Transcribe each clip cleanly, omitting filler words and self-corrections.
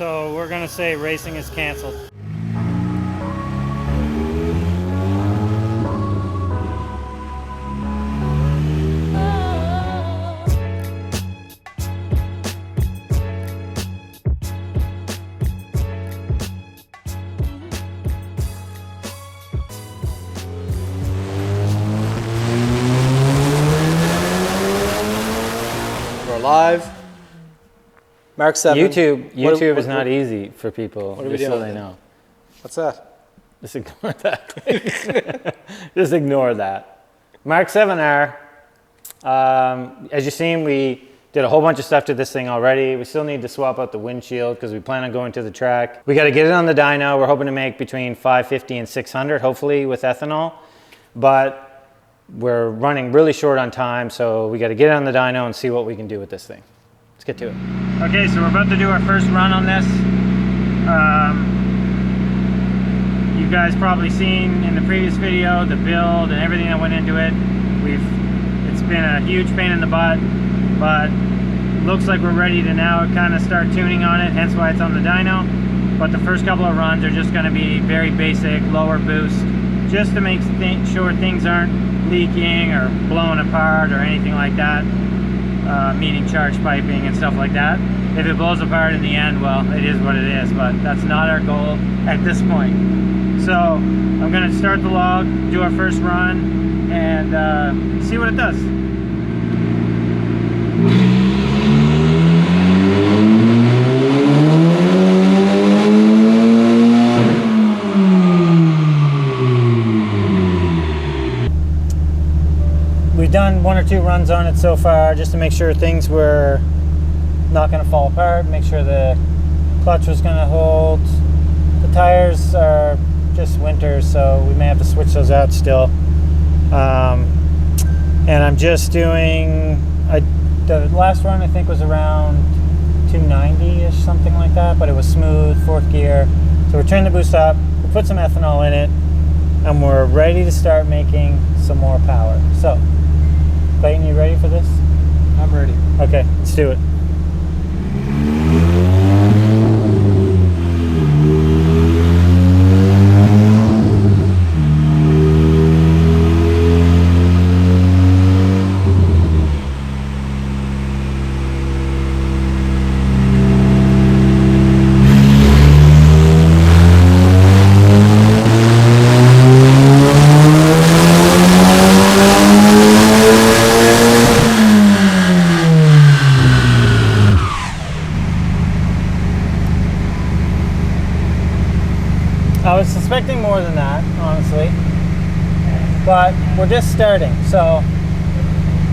So we're gonna say racing is canceled. We're live. Mark 7. YouTube is not easy for people, what are we just so doing? they know. What's that? Just ignore that. Just ignore that. Mark 7 R. As you've seen, we did a whole bunch of stuff to this thing already. We still need to swap out the windshield because we plan on going to the track. We got to get it on the dyno. We're hoping to make between 550 and 600, hopefully with ethanol. But we're running really short on time, so we got to get it on the dyno and see what we can do with this thing. Let's get to it. Okay, so we're about to do our first run on this. You guys probably seen in the previous video the build and everything that went into it. It's been a huge pain in the butt, but looks like we're ready to now kind of start tuning on it, hence why it's on the dyno. But the first couple of runs are just going to be very basic, lower boost, just to make sure things aren't leaking or blowing apart or anything like that. Meaning charge piping and stuff like that. If it blows apart in the end, well, it is what it is, but that's not our goal at this point. So I'm going to start the log, do our first run, and see what it does. We've done one or two runs on it so far just to make sure things were not going to fall apart, make sure the clutch was going to hold. The tires are just winters, so we may have to switch those out still. And I'm just doing, the last run I think was around 290-ish, something like that, but it was smooth, fourth gear. So we're turning the boost up, we put some ethanol in it, and we're ready to start making some more power. So, Clayton, you ready for this? I'm ready. Okay, let's do it. I was suspecting more than that, honestly, but we're just starting, so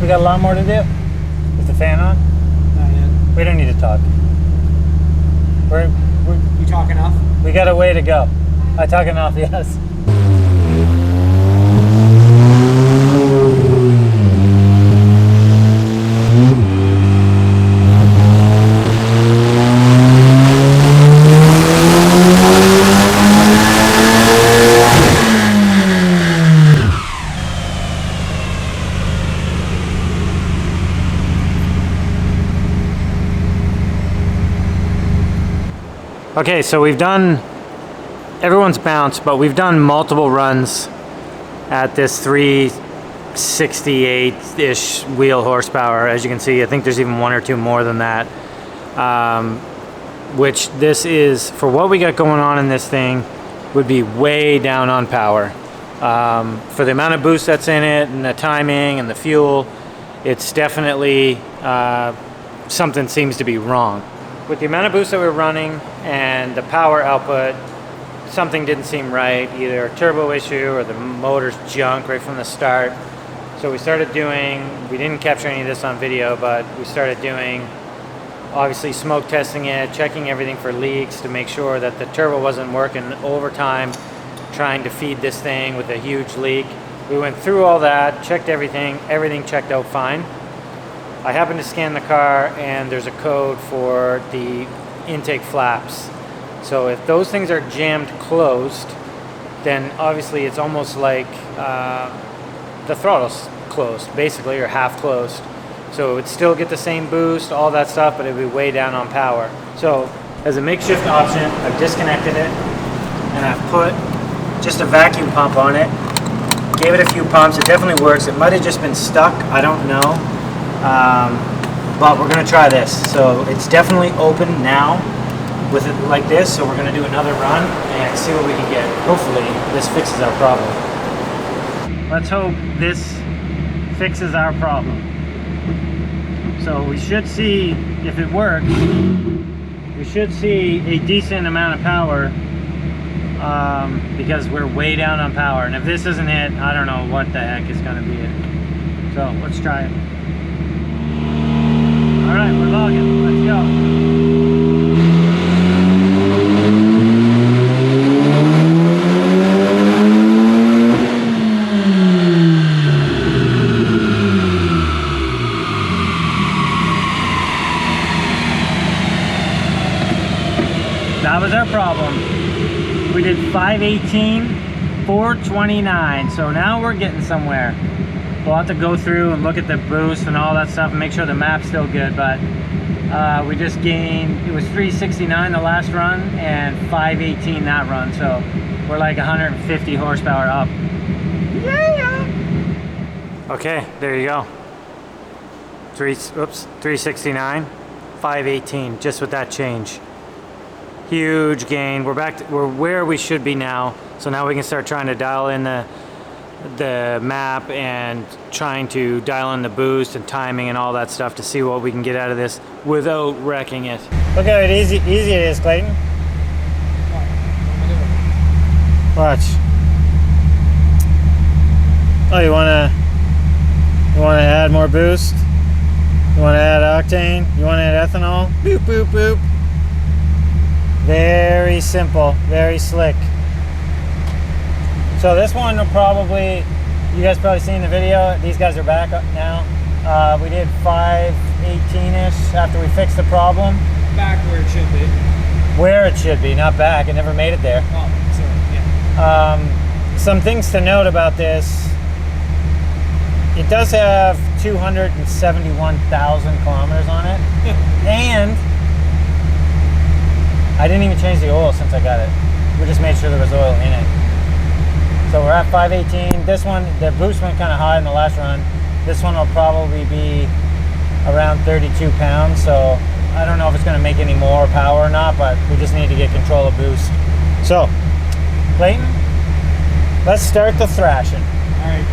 we got a lot more to do. Is the fan on? Not yet. We don't need to talk. You talk enough? We got a way to go. I talk enough, yes. Okay, so we've done, everyone's bounced, but we've done multiple runs at this 368-ish wheel horsepower. As you can see, I think there's even one or two more than that. Which this is, for what we got going on in this thing, would be way down on power. For the amount of boost that's in it and the timing and the fuel, it's definitely something seems to be wrong. With the amount of boost that we're running and the power output, something didn't seem right, either a turbo issue or the motor's junk right from the start. So we started doing, we didn't capture any of this on video, but we started doing, obviously smoke testing it, checking everything for leaks to make sure that the turbo wasn't working overtime, trying to feed this thing with a huge leak. We went through all that, checked everything, everything checked out fine. I happened to scan the car and there's a code for the intake flaps. So if those things are jammed closed, then obviously it's almost like the throttle's closed, basically, or half closed. So it would still get the same boost, all that stuff, but it would be way down on power. So as a makeshift option. I've disconnected it and I've put just a vacuum pump on it. Gave it a few pumps. It definitely works. It might have just been stuck. I don't know. But we're going to try this. So it's definitely open now with it like this. So we're going to do another run and see what we can get. Hopefully this fixes our problem. Let's hope this fixes our problem. So we should see, if it works, we should see a decent amount of power because we're way down on power. And if this isn't it, I don't know what the heck is going to be it. So let's try it. All right, we're logging. Let's go. That was our problem. We did 518, 429. So now we're getting somewhere. We'll have to go through and look at the boost and all that stuff and make sure the map's still good. But we just gained, it was 369 the last run and 518 that run. So we're like 150 horsepower up. Yeah. Okay, there you go. 369, 518, just with that change. Huge gain. We're back to, we're where we should be now. So now we can start trying to dial in the map and trying to dial in the boost and timing and all that stuff to see what we can get out of this without wrecking it. Look how easy it is, Clayton. Watch. Oh, you wanna add more boost? You wanna add octane? You wanna add ethanol? Boop boop boop. Very simple, very slick. So this one will probably, you guys probably seen the video, these guys are back up now. We did 518-ish after we fixed the problem. Back where it should be. Where it should be, not back, it never made it there. Oh, sorry, yeah. Some things to note about this. It does have 271,000 kilometers on it. And I didn't even change the oil since I got it. We just made sure there was oil in it. So we're at 518. This one, the boost went kind of high in the last run. This one will probably be around 32 pounds. So I don't know if it's going to make any more power or not, but we just need to get control of boost. So, Clayton, let's start the thrashing. All right.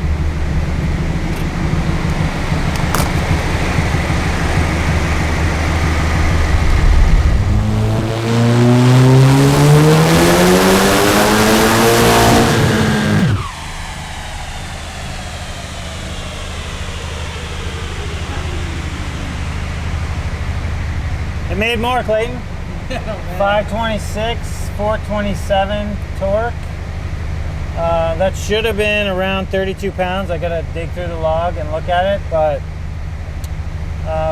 It made more, Clayton. 526, 427 torque. That should have been around 32 pounds. I gotta dig through the log and look at it, but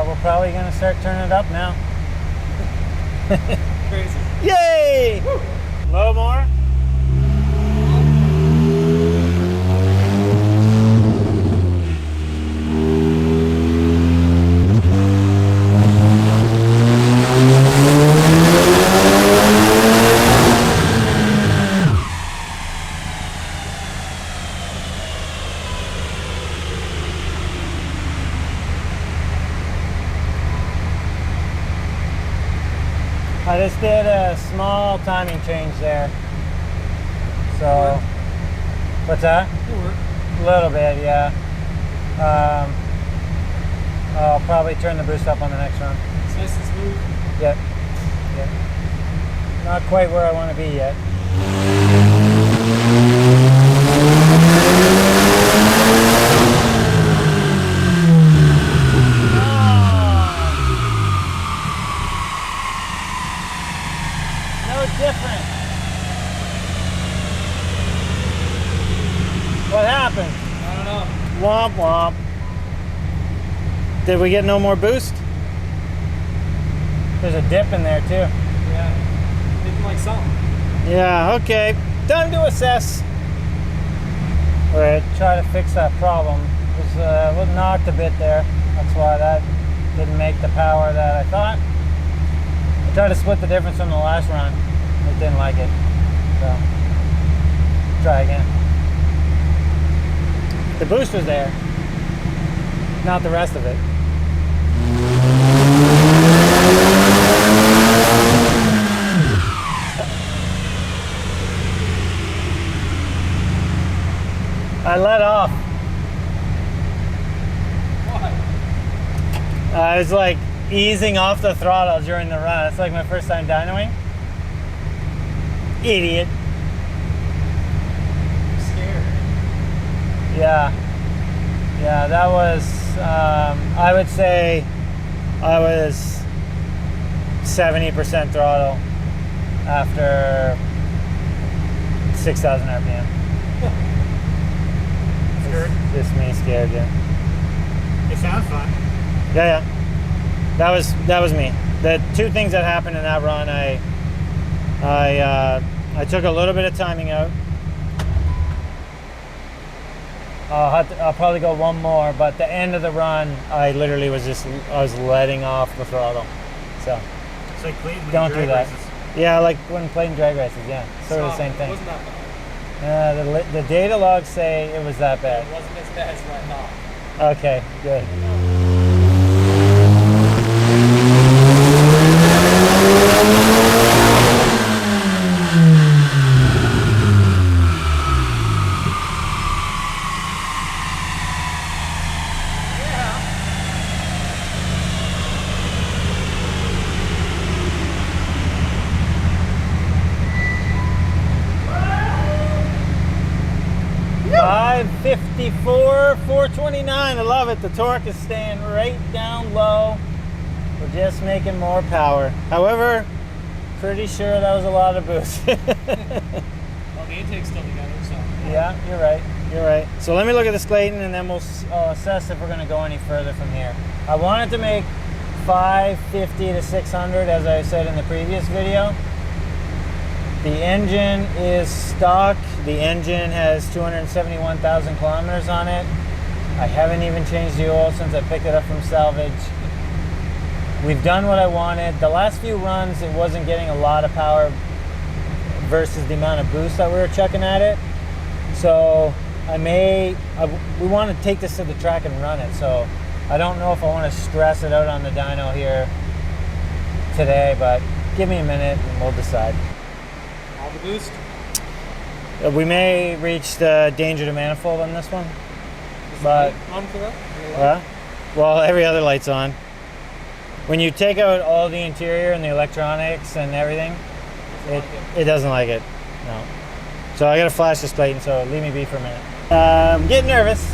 we're probably gonna start turning it up now. Crazy. Yay! Woo. A little more. I just did a small timing change there. So, what's that? It'll work. A little bit, yeah. I'll probably turn the boost up on the next run. It's nice and smooth. Yep. Yep. Not quite where I want to be yet. Different. What happened? I don't know. Womp womp. Did we get no more boost? There's a dip in there too. Yeah. Making like something. Yeah, okay. Time to assess. We're trying to fix that problem. It was a little knocked a bit there. That's why that didn't make the power that I thought. Tried to split the difference from the last run. It didn't like it. So, try again. The boost was there, not the rest of it. I let off. Why? I was like easing off the throttle during the run. It's like my first time dynoing. Idiot. I'm scared. Yeah. Yeah, that was, I would say I was 70% throttle after 6,000 RPM. Just me scared, yeah. It sounds fun. Yeah, yeah. That was me. The two things that happened in that run, I took a little bit of timing out. I'll probably go one more, but the end of the run, I literally was letting off the throttle. So It's like clean don't do that. races. Yeah, like when playing drag races. Yeah, sort of the same thing. It wasn't that bad. The data logs say it was that bad. It wasn't as bad as what I thought. Okay, good. Yeah. 554, 429. I love it. The torque is staying right down low. We're just making more power. However, pretty sure that was a lot of boost. Well, the intake's still together, so. Yeah, you're right. You're right. So let me look at this Clayton, and then we'll assess if we're going to go any further from here. I wanted to make 550 to 600, as I said in the previous video. The engine is stock. The engine has 271,000 kilometers on it. I haven't even changed the oil since I picked it up from salvage. We've done what I wanted. The last few runs, it wasn't getting a lot of power versus the amount of boost that we were checking at it. So we want to take this to the track and run it. So I don't know if I want to stress it out on the dyno here today, but give me a minute and we'll decide. All the boost? We may reach the danger to manifold on this one, but On for that? well, every other light's on. When you take out all the interior and the electronics and everything, it doesn't like it. No. So I gotta flash this Clayton, so leave me be for a minute. I'm getting nervous.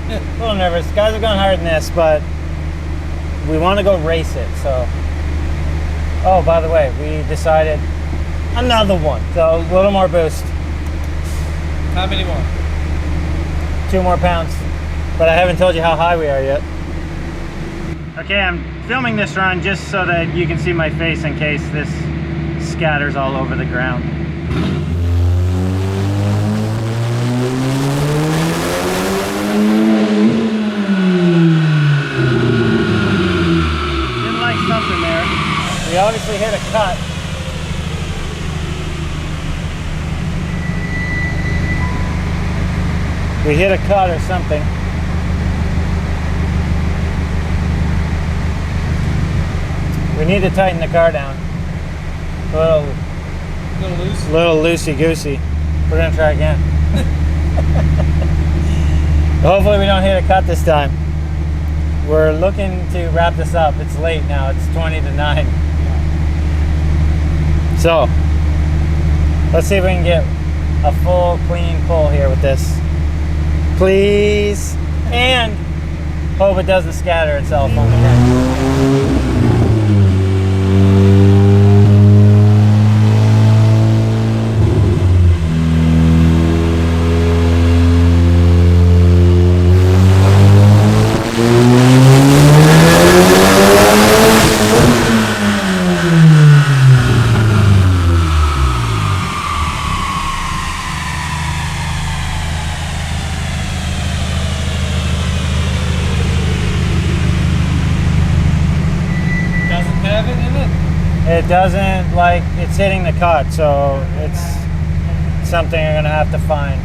A little nervous. Guys have gone higher than this, but we want to go race it. So, oh, by the way, we decided another one. So a little more boost. How many more? 2 more pounds. But I haven't told you how high we are yet. Okay, I'm filming this run just so that you can see my face in case this scatters all over the ground. Didn't like something there. We obviously hit a cut. We hit a cut or something. We need to tighten the car down. A little loosey-goosey. We're gonna try again. Hopefully we don't hit a cut this time. We're looking to wrap this up. It's late now, it's 20 to 9. So, let's see if we can get a full clean pull here with this. Please. And hope it doesn't scatter itself on the ground. doesn't like it's hitting the cut, so it's something I'm gonna have to find.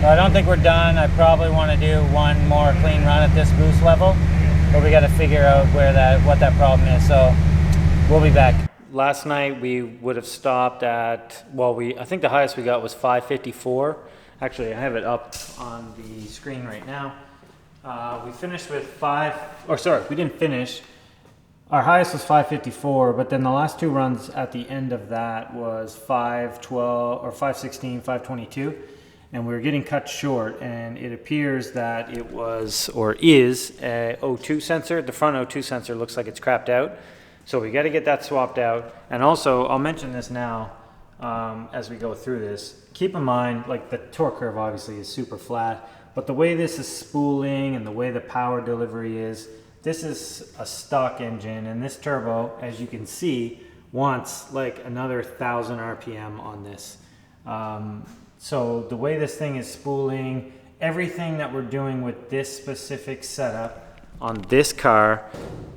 I don't think we're done. I probably want to do one more clean run at this boost level, but we got to figure out what that problem is. So we'll be back. Last night we would have stopped at, well, I think the highest we got was 554. Actually, I have it up on the screen right now. We finished with we didn't finish. Our highest was 554, but then the last two runs at the end of that was 512 or 516, 522. And we were getting cut short, and it appears that it was, or is, a O2 sensor. The front O2 sensor looks like it's crapped out. So we got to get that swapped out. And also, I'll mention this now as we go through this. Keep in mind, like the torque curve obviously is super flat, but the way this is spooling and the way the power delivery is, this is a stock engine, and this turbo, as you can see, wants like another 1,000 RPM on this. So the way this thing is spooling, everything that we're doing with this specific setup on this car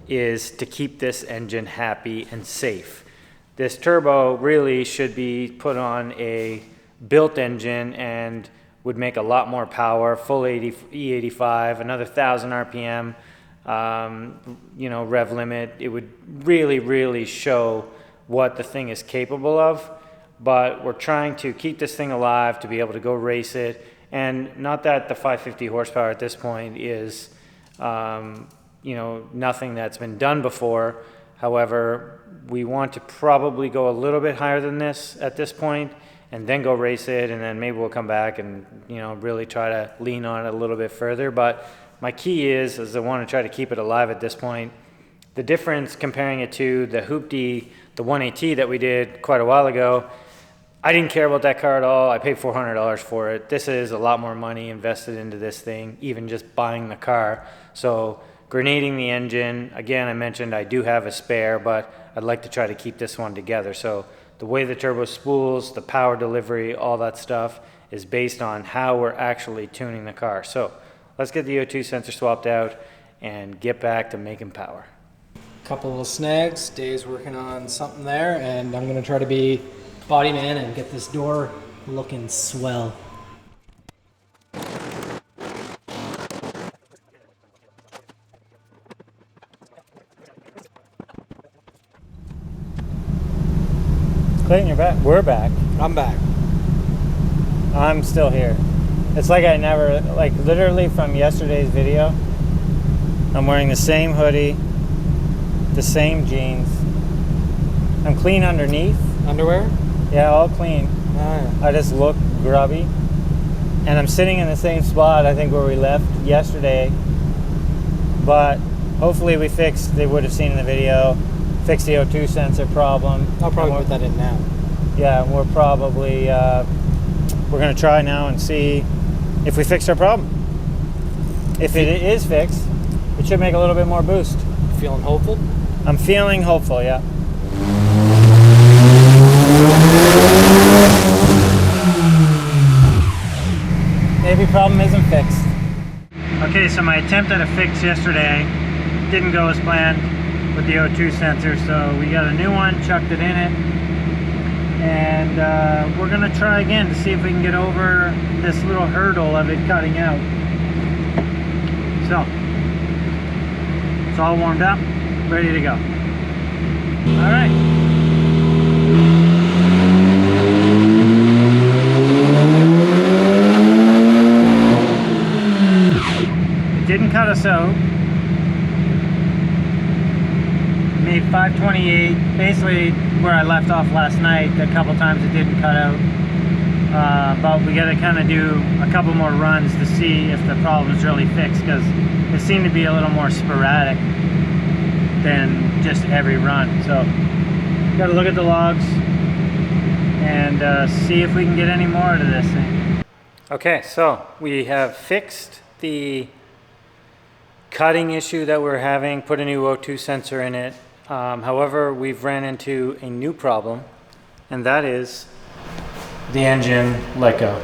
is to keep this engine happy and safe. This turbo really should be put on a built engine and would make a lot more power, full E85, another 1,000 RPM, rev limit. It would really, really show what the thing is capable of. But we're trying to keep this thing alive to be able to go race it. And not that the 550 horsepower at this point is, nothing that's been done before. However, we want to probably go a little bit higher than this at this point and then go race it. And then maybe we'll come back and, really try to lean on it a little bit further. But my key is I want to try to keep it alive at this point. The difference comparing it to the Hoopty, the 1AT that we did quite a while ago, I didn't care about that car at all. I paid $400 for it. This is a lot more money invested into this thing, even just buying the car. So grenading the engine, again, I mentioned I do have a spare, but I'd like to try to keep this one together. So the way the turbo spools, the power delivery, all that stuff is based on how we're actually tuning the car. So let's get the O2 sensor swapped out and get back to making power. Couple little snags. Dave's working on something there, and I'm going to try to be body man and get this door looking swell. Clayton, you're back. We're back. I'm back. I'm still here. It's like I never, like literally from yesterday's video, I'm wearing the same hoodie, the same jeans. I'm clean underneath. Underwear? Yeah, all clean. Oh, yeah. I just look grubby. And I'm sitting in the same spot, I think, where we left yesterday. But hopefully we fixed, they would have seen in the video, fixed the O2 sensor problem. I'll probably put that in now. Yeah, we're probably, we're going to try now and see if we fixed our problem. If it is fixed, it should make a little bit more boost. Feeling hopeful? I'm feeling hopeful, yeah. Maybe problem isn't fixed. Okay, so my attempt at a fix yesterday didn't go as planned with the O2 sensor, so we got a new one, chucked it in it, and we're gonna try again to see if we can get over this little hurdle of it cutting out. So, it's all warmed up, ready to go. All right. Didn't cut us out. Made 528, basically where I left off last night. A couple times it didn't cut out, but we got to kind of do a couple more runs to see if the problem's really fixed, because it seemed to be a little more sporadic than just every run. So got to look at the logs and see if we can get any more out of this thing. Okay, so we have fixed the cutting issue that we're having, put a new O2 sensor in it. However, we've ran into a new problem, and that is the engine let go.